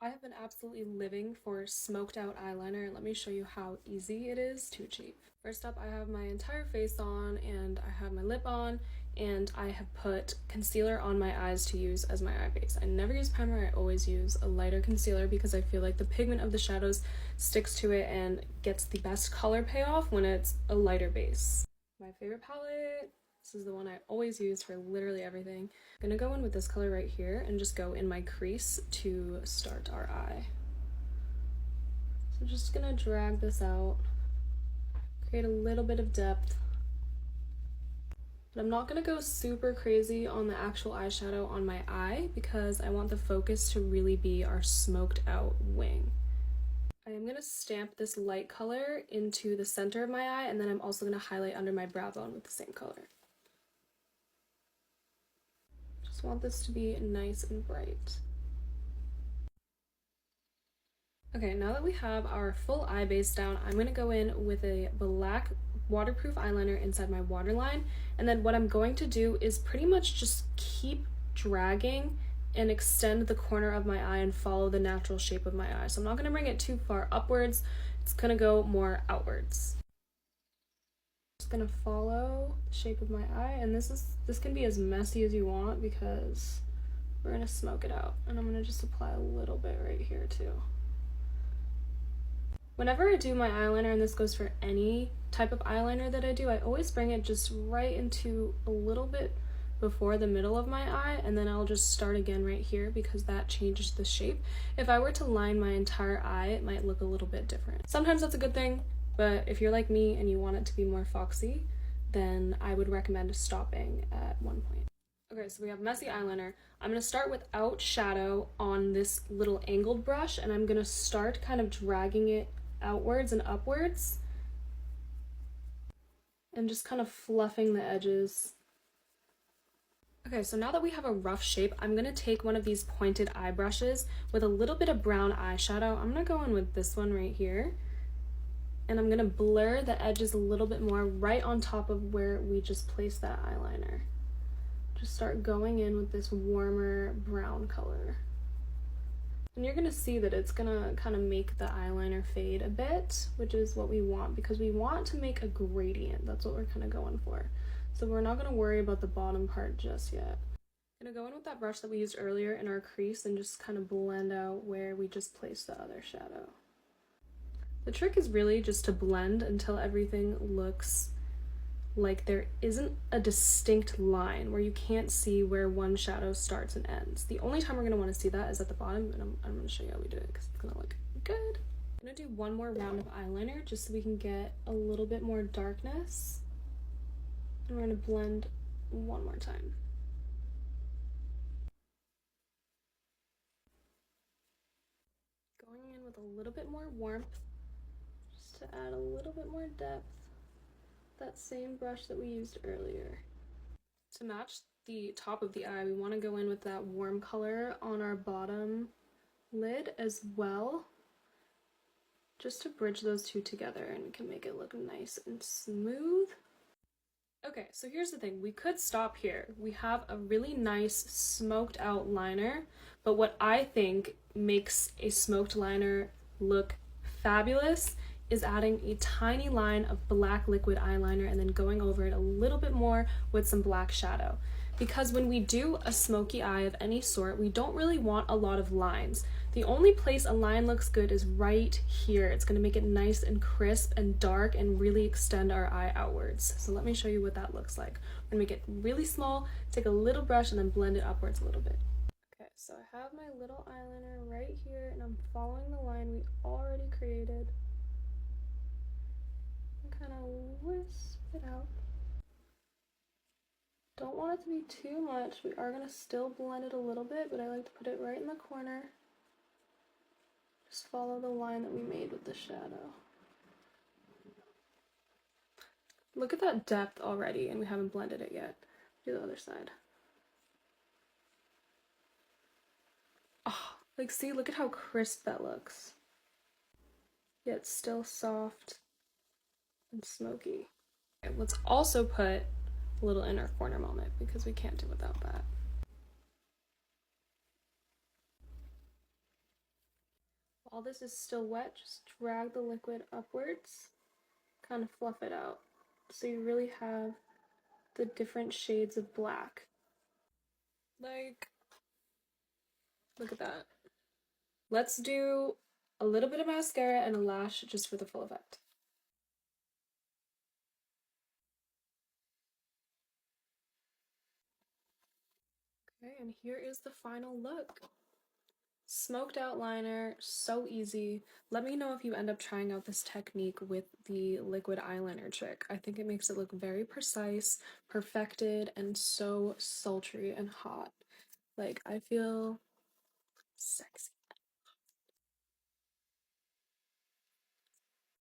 I have been absolutely living for smoked out eyeliner. Let me show you how easy it is to achieve. First up, I have my entire face on and I have my lip on and I have put concealer on my eyes to use as my eye base. I never use primer, I always use a lighter concealer because I feel like the pigment of the shadows sticks to it and gets the best color payoff when it's a lighter base. My favorite palette, this is the one I always use for literally everything. I'm gonna go in with this color right here and just go in my crease to start our eye. So just gonna drag this out, create a little bit of depth. But I'm not gonna go super crazy on the actual eyeshadow on my eye because I want the focus to really be our smoked out wing. I am gonna stamp this light color into the center of my eye, and then I'm also gonna highlight under my brow bone with the same color. Just want this to be nice and bright. Okay, now that we have our full eye base down, I'm going to go in with a black waterproof eyeliner inside my waterline, and then what I'm going to do is pretty much just keep dragging and extend the corner of my eye and follow the natural shape of my eye. So I'm not going to bring it too far upwards, it's going to go more outwards. Just going to follow the shape of my eye, and this can be as messy as you want because we're going to smoke it out, and I'm going to just apply a little bit right here too. Whenever I do my eyeliner, and this goes for any type of eyeliner that I do, I always bring it just right into a little bit before the middle of my eye, and then I'll just start again right here because that changes the shape. If I were to line my entire eye, it might look a little bit different. Sometimes that's a good thing, but if you're like me and you want it to be more foxy, then I would recommend stopping at one point. Okay, so we have messy eyeliner. I'm going to start without shadow on this little angled brush, and I'm going to start kind of dragging it outwards and upwards and just kind of fluffing the edges. Okay, so now that we have a rough shape, I'm going to take one of these pointed eye brushes with a little bit of brown eyeshadow. I'm going to go in with this one right here, and I'm going to blur the edges a little bit more right on top of where we just placed that eyeliner. Just start going in with this warmer brown color. And you're gonna see that it's gonna kind of make the eyeliner fade a bit, which is what we want because we want to make a gradient. That's what we're kind of going for. So we're not gonna worry about the bottom part just yet. I'm gonna go in with that brush that we used earlier in our crease and just kind of blend out where we just placed the other shadow. The trick is really just to blend until everything looks like there isn't a distinct line where you can't see where one shadow starts and ends. The only time we're going to want to see that is at the bottom, and I'm going to show you how we do it because it's going to look good. I'm going to do one more round of eyeliner just so we can get a little bit more darkness. And we're going to blend one more time. Going in with a little bit more warmth just to add a little bit more depth. That same brush that we used earlier. To match the top of the eye, we want to go in with that warm color on our bottom lid as well, just to bridge those two together and can make it look nice and smooth. Okay, so here's the thing, we could stop here. We have a really nice smoked out liner, but what I think makes a smoked liner look fabulous is adding a tiny line of black liquid eyeliner and then going over it a little bit more with some black shadow. Because when we do a smoky eye of any sort, we don't really want a lot of lines. The only place a line looks good is right here. It's going to make it nice and crisp and dark and really extend our eye outwards. So let me show you what that looks like. I'm going to make it really small, take a little brush, and then blend it upwards a little bit. Okay, so I have my little eyeliner right here, and I'm following the line we already created. Kind of wisp it out. Don't want it to be too much. We are going to still blend it a little bit, but I like to put it right in the corner. Just follow the line that we made with the shadow. Look at that depth already, and we haven't blended it yet. Do the other side. Oh, like see, look at how crisp that looks. Yet still soft and smoky. Okay, let's also put a little inner corner moment because we can't do without that. While this is still wet, just drag the liquid upwards, kind of fluff it out. So you really have the different shades of black. Like, look at that. Let's do a little bit of mascara and a lash just for the full effect. Okay, and here is the final look. Smoked out liner, so easy. Let me know if you end up trying out this technique with the liquid eyeliner trick. I think it makes it look very precise, perfected, and so sultry and hot. Like, I feel sexy.